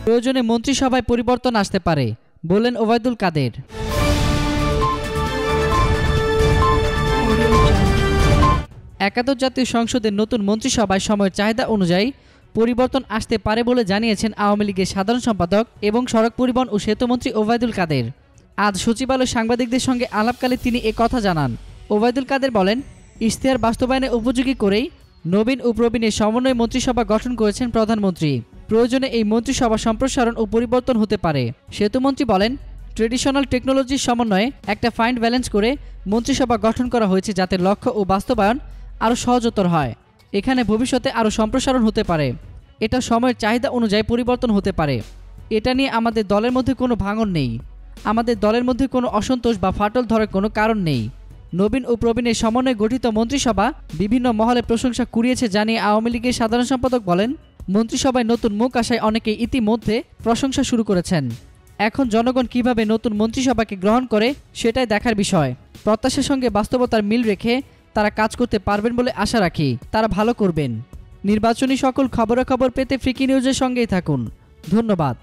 প্রয়োজনে মন্ত্রিসভায় পরিবর্তন আসতে পারে বললেন ওবায়দুল কাদের। একাদশ জাতীয় সংসদের নতুন মন্ত্রিসভায় সময়ের চাহিদা অনুযায়ী পরিবর্তন আসতে পারে বলে জানিয়েছেন আওয়ামী লীগের সাধারণ সম্পাদক এবং সড়ক পরিবহন ও সেতুমন্ত্রী ওবায়দুল কাদের। আজ সচিবালয়ে সাংবাদিকদের সঙ্গে আলাপকালে তিনি একথা জানান। ওবায়দুল কাদের বলেন, ইশতেহার বাস্তবায়নে উপযোগী করেই নবীন ও প্রবীণের সমন্বয় মন্ত্রিসভা গঠন করেছেন প্রধানমন্ত্রী। প্রয়োজনে এই মন্ত্রিসভা সম্প্রসারণ ও পরিবর্তন হতে পারে। সেতুমন্ত্রী বলেন, ট্রেডিশনাল টেকনোলজির সমন্বয়ে একটা ফাইন ব্যালেন্স করে মন্ত্রিসভা গঠন করা হয়েছে যাতে লক্ষ্য ও বাস্তবায়ন আরও সহজতর হয়। এখানে ভবিষ্যতে আরও সম্প্রসারণ হতে পারে। এটা সময়ের চাহিদা অনুযায়ী পরিবর্তন হতে পারে। এটা নিয়ে আমাদের দলের মধ্যে কোনো ভাঙন নেই। আমাদের দলের মধ্যে কোনো অসন্তোষ বা ফাটল ধরার কোনো কারণ নেই। নবীন ও প্রবীণের সমন্বয়ে গঠিত মন্ত্রিসভা বিভিন্ন মহলে প্রশংসা কুড়িয়েছে জানিয়ে আওয়ামী লীগের সাধারণ সম্পাদক বলেন, মন্ত্রিসভায় নতুন মুখ আসায় অনেকেই ইতিমধ্যে প্রশংসা শুরু করেছেন। এখন জনগণ কিভাবে নতুন মন্ত্রিসভাকে গ্রহণ করে সেটাই দেখার বিষয়। প্রত্যাশার সঙ্গে বাস্তবতার মিল রেখে তারা কাজ করতে পারবেন বলে আশা রাখি। তারা ভালো করবেন। নির্বাচনী সকল খবরাখবর পেতে ফ্রিকি নিউজের সঙ্গেই থাকুন। ধন্যবাদ।